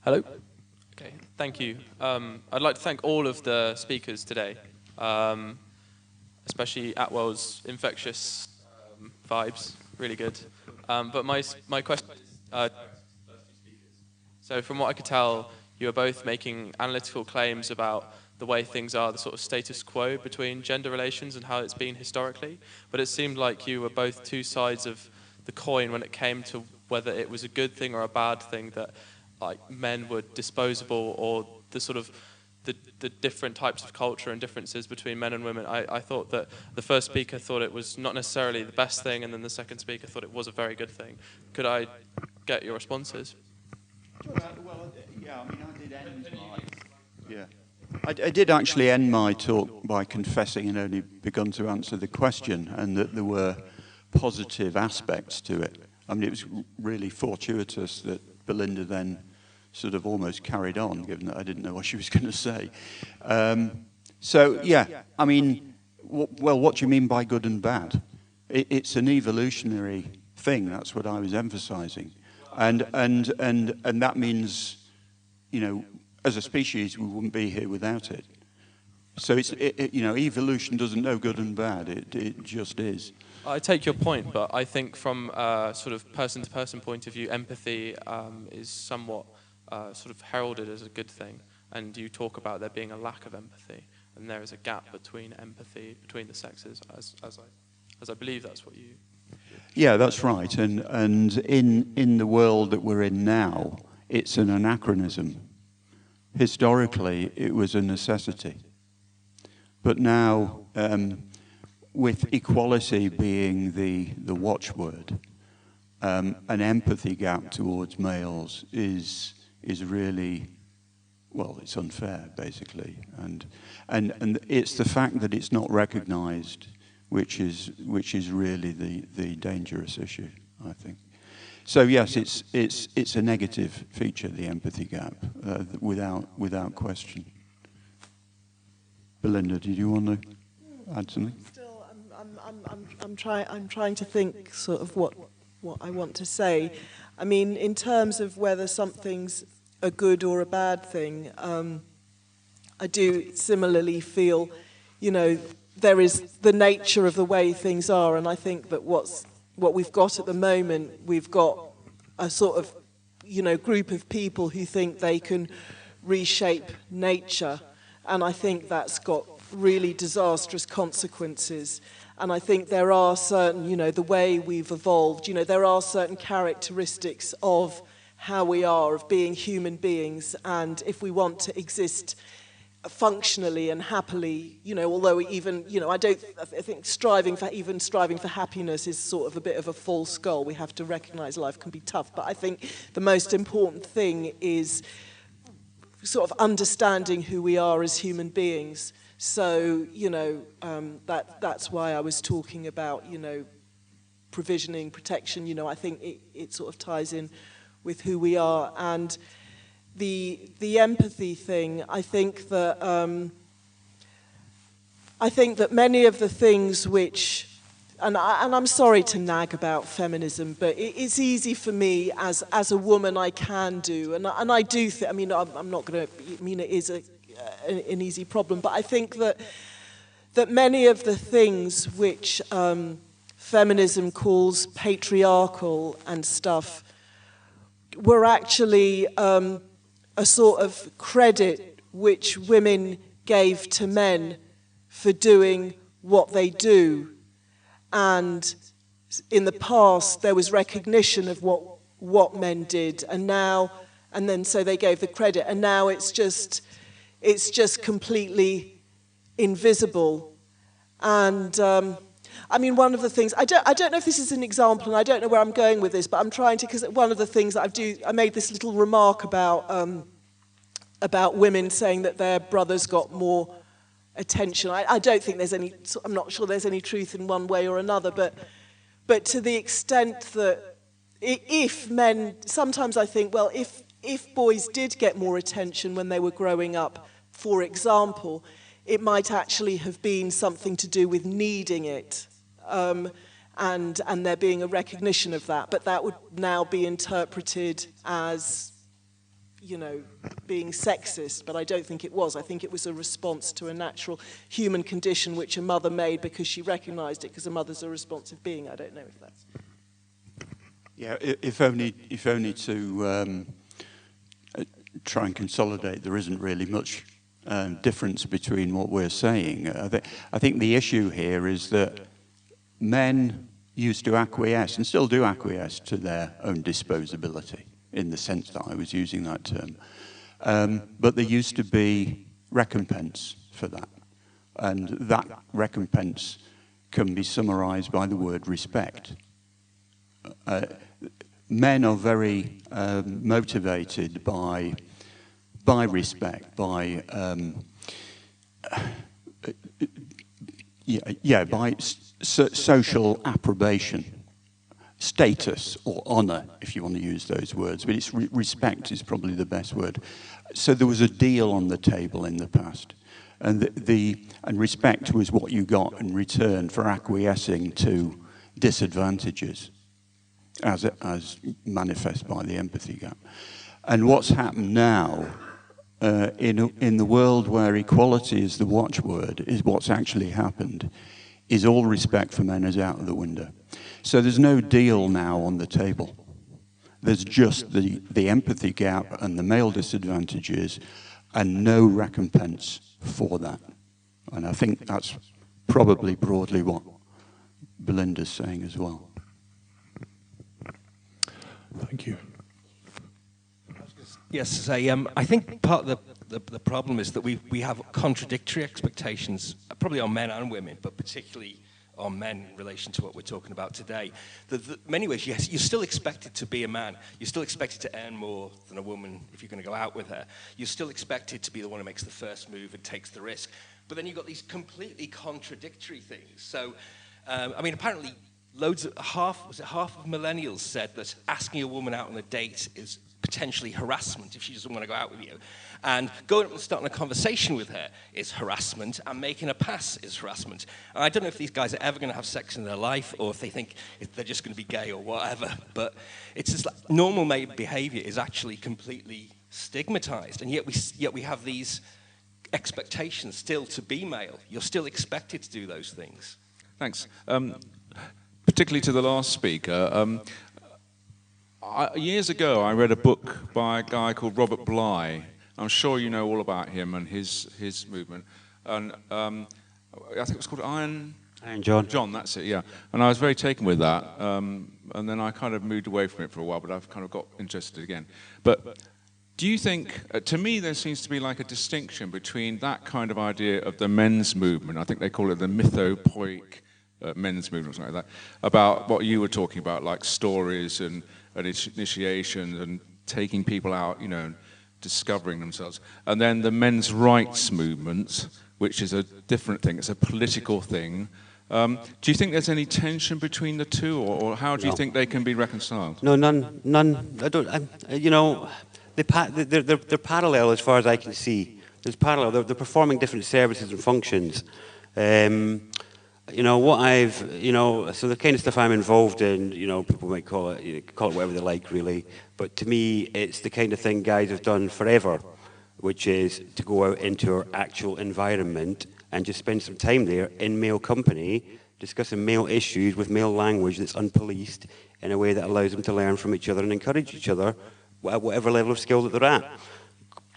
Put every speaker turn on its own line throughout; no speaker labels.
Hello? Okay, thank you. I'd like to thank all of the speakers today, especially Atwell's infectious vibes, really good. But my question is, so from what I could tell, you are both making analytical claims about the way things are, the sort of status quo between gender relations and how it's been historically. But it seemed like you were both two sides of the coin when it came to whether it was a good thing or a bad thing that like men were disposable, or the sort of the different types of culture and differences between men and women. I thought that the first speaker thought it was not necessarily the best thing, and then the second speaker thought it was a very good thing. Could I get your responses?
Well, yeah, I mean, I did end my... Yeah. I did actually end my talk by confessing and only begun to answer the question, and that there were positive aspects to it. I mean, it was really fortuitous that Belinda then sort of almost carried on, given that I didn't know what she was going to say. So, yeah, I mean, well, what do you mean by good and bad? It's an evolutionary thing, that's what I was emphasizing. And that means, you know, as a species, we wouldn't be here without it. So you know, evolution doesn't know good and bad. It just is.
I take your point, but I think from a sort of person-to-person point of view, empathy is somewhat sort of heralded as a good thing. And you talk about there being a lack of empathy, and there is a gap between empathy between the sexes, as I believe that's what you...
Yeah, that's right. And in the world that we're in now, it's an anachronism. Historically, it was a necessity. But now, with equality being the watchword, an empathy gap towards males is really, well, it's unfair, basically. And it's the fact that it's not recognized which is really the dangerous issue, I think. So yes, it's a negative feature, the empathy gap, without question. Belinda, did you want to add something?
Still, I'm trying to think sort of what I want to say. I mean, in terms of whether something's a good or a bad thing, I do similarly feel, you know, there is the nature of the way things are, and I think that what we've got at the moment, we've got a sort of, you know, group of people who think they can reshape nature, and I think that's got really disastrous consequences. And I think there are certain, you know, the way we've evolved, you know, there are certain characteristics of how we are, of being human beings, and if we want to exist functionally and happily, you know, although even, you know, I think striving for happiness is sort of a bit of a false goal. We have to recognize life can be tough, but I think the most important thing is sort of understanding who we are as human beings. So, you know, that's why I was talking about, you know, provisioning, protection, you know, I think it sort of ties in with who we are. And the empathy thing, I think that many of the things which, and I'm sorry to nag about feminism, but it's easy for me as a woman. I can do, and I do. I mean, I'm not going to. I mean, it is an easy problem, but I think that many of the things which feminism calls patriarchal and stuff were actually a sort of credit which women gave to men for doing what they do. And in the past, there was recognition of what men did, and then so they gave the credit, and now it's just completely invisible. And I mean, one of the things, I don't know if this is an example, and I don't know where I'm going with this, but I'm trying to, because one of the things that I made this little remark about women saying that their brothers got more attention. I don't think there's any, I'm not sure there's any truth in one way or another, but to the extent that if men, sometimes I think, well, if boys did get more attention when they were growing up, for example, it might actually have been something to do with needing it, and there being a recognition of that, but that would now be interpreted as, you know, being sexist, but I don't think it was. I think it was a response to a natural human condition which a mother made because she recognized it, because a mother's a responsive being. I don't know if that's...
Yeah, if only to try and consolidate, there isn't really much difference between what we're saying. I think the issue here is that men used to acquiesce, and still do acquiesce, to their own disposability, in the sense that I was using that term. But there used to be recompense for that. And that recompense can be summarized by the word respect. Men are very motivated by respect, by social approbation, status or honor, if you want to use those words, but it's respect is probably the best word. So there was a deal on the table in the past, and and respect was what you got in return for acquiescing to disadvantages, as manifest by the empathy gap. And what's happened now, in the world where equality is the watchword, is what's actually happened, is all respect for men is out of the window. So there's no deal now on the table. There's just the empathy gap and the male disadvantages, and no recompense for that. And I think that's probably broadly what Belinda's saying as well.
Thank you.
Yes, I think part of the problem is that we have contradictory expectations, probably on men and women, but particularly on men in relation to what we're talking about today. In many ways, yes, you're still expected to be a man. You're still expected to earn more than a woman if you're going to go out with her. You're still expected to be the one who makes the first move and takes the risk. But then you've got these completely contradictory things. So, I mean, apparently half of millennials said that asking a woman out on a date is potentially harassment if she doesn't want to go out with you. And going up and starting a conversation with her is harassment, and making a pass is harassment. And I don't know if these guys are ever going to have sex in their life, or if they think they're just going to be gay or whatever, but it's just like normal male behavior is actually completely stigmatized, and yet we have these expectations still to be male. You're still expected to do those things.
Thanks. Particularly to the last speaker, years ago I read a book by a guy called Robert Bly. I'm sure you know all about him and his movement. And I think it was called Iron John. John, that's it, yeah. And I was very taken with that. And then I kind of moved away from it for a while, but I've kind of got interested again. But do you think, to me there seems to be like a distinction between that kind of idea of the men's movement, I think they call it the mythopoeic men's movement or something like that, about what you were talking about, like stories and initiation and taking people out, you know, discovering themselves. And then the men's rights movement, which is a different thing, it's a political thing. Do you think there's any tension between the two, or how do you think they can be reconciled?
No, none. I don't. You know, they're parallel as far as I can see. There's parallel. They're performing different services and functions. You know, so the kind of stuff I'm involved in, you know, people might call it whatever they like, really. But to me, it's the kind of thing guys have done forever, which is to go out into our actual environment and just spend some time there in male company, discussing male issues with male language that's unpoliced in a way that allows them to learn from each other and encourage each other at whatever level of skill that they're at.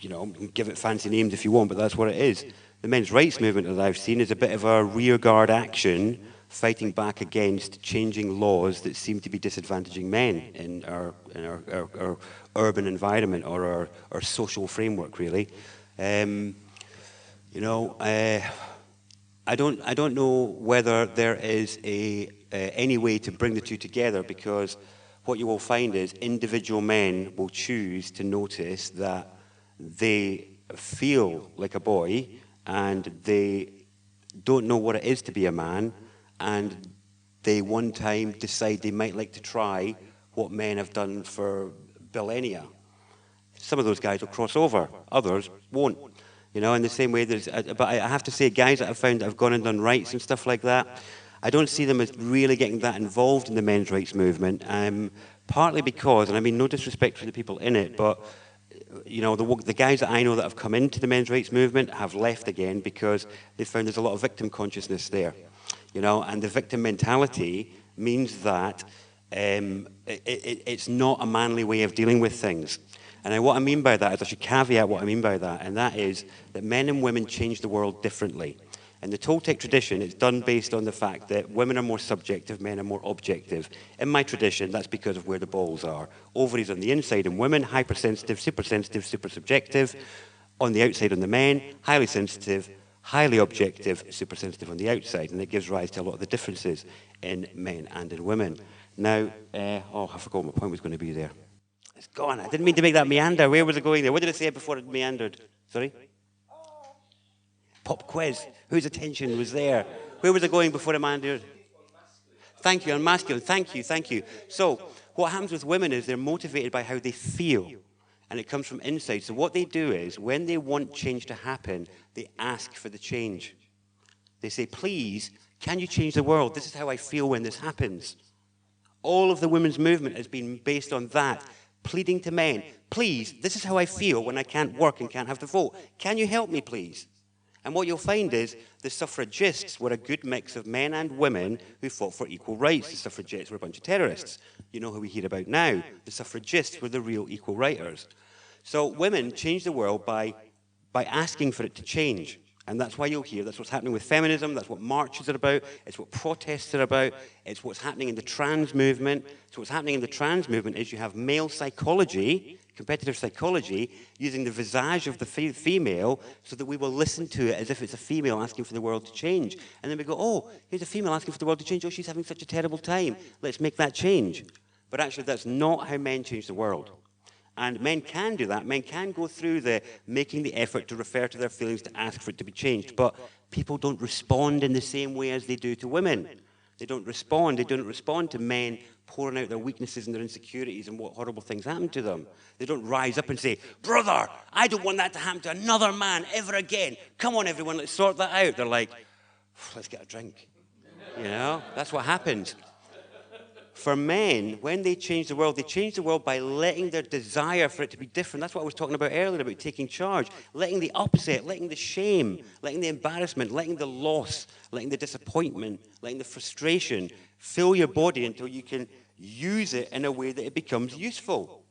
You know, give it fancy names if you want, but that's what it is. The men's rights movement that I've seen is a bit of a rearguard action fighting back against changing laws that seem to be disadvantaging men in our urban environment or our social framework, really. You know, I don't know whether there is any way to bring the two together, because what you will find is individual men will choose to notice that they feel like a boy and they don't know what it is to be a man, and they one time decide they might like to try what men have done for millennia. Some of those guys will cross over, others won't. You know, in the same way, but I have to say, guys that I've found that have gone and done rights and stuff like that, I don't see them as really getting that involved in the men's rights movement, partly because, and I mean no disrespect for the people in it, but you know, the guys that I know that have come into the men's rights movement have left again because they found there's a lot of victim consciousness there, you know, and the victim mentality means that it's not a manly way of dealing with things. And what I mean by that is, I should caveat what I mean by that, and that is that men and women change the world differently. In the Toltec tradition, it's done based on the fact that women are more subjective, men are more objective. In my tradition, that's because of where the balls are. Ovaries on the inside in women, hypersensitive, super subjective. On the outside on the men, highly sensitive, highly objective, super sensitive on the outside. And it gives rise to a lot of the differences in men and in women. Now, I forgot what my point was going to be there. It's gone. I didn't mean to make that meander. Where was it going there? What did I say before it meandered? Sorry? Pop quiz. Whose attention was there? Where was it going before it meandered? Thank you, on masculine. Thank you. So, what happens with women is they're motivated by how they feel. And it comes from inside. So what they do is, when they want change to happen, they ask for the change. They say, please, can you change the world? This is how I feel when this happens. All of the women's movement has been based on that. Pleading to men, please, this is how I feel when I can't work and can't have the vote. Can you help me, please? And what you'll find is the suffragists were a good mix of men and women who fought for equal rights. The suffragettes were a bunch of terrorists. You know who we hear about now. The suffragists were the real equal righters. So women changed the world by asking for it to change. And that's why you'll hear, that's what's happening with feminism, that's what marches are about, it's what protests are about, it's what's happening in the trans movement. So what's happening in the trans movement is you have male psychology, competitive psychology, using the visage of the female so that we will listen to it as if it's a female asking for the world to change. And then we go, oh, here's a female asking for the world to change, oh, she's having such a terrible time, let's make that change. But actually, that's not how men change the world. And men can do that. Men can go through making the effort to refer to their feelings, to ask for it to be changed. But people don't respond in the same way as they do to women. They don't respond. They don't respond to men pouring out their weaknesses and their insecurities and what horrible things happen to them. They don't rise up and say, brother, I don't want that to happen to another man ever again. Come on, everyone, let's sort that out. They're like, let's get a drink. You know, that's what happens. For men, when they change the world by letting their desire for it to be different. That's what I was talking about earlier, about taking charge. Letting the upset, letting the shame, letting the embarrassment, letting the loss, letting the disappointment, letting the frustration fill your body until you can use it in a way that it becomes useful.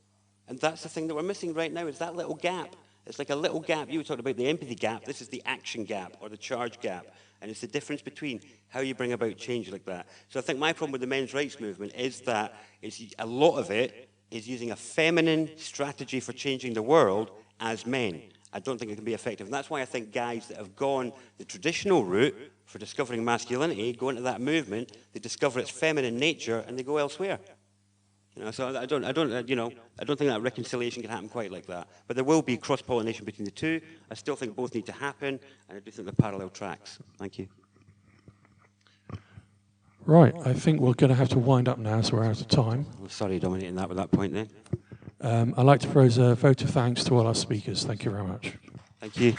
And that's the thing that we're missing right now, is that little gap. It's like a little gap. You were talking about the empathy gap. This is the action gap or the charge gap. And it's the difference between how you bring about change like that. So I think my problem with the men's rights movement is that a lot of it is using a feminine strategy for changing the world as men. I don't think it can be effective. And that's why I think guys that have gone the traditional route for discovering masculinity go into that movement, they discover its feminine nature, and they go elsewhere. You know, so I don't think that reconciliation can happen quite like that. But there will be cross-pollination between the two. I still think both need to happen, and I do think they're parallel tracks. Thank you.
Right, I think we're going to have to wind up now, so we're out of time.
Well, sorry, dominating that with that point then.
I'd like to pose a vote of thanks to all our speakers. Thank you very much.
Thank you.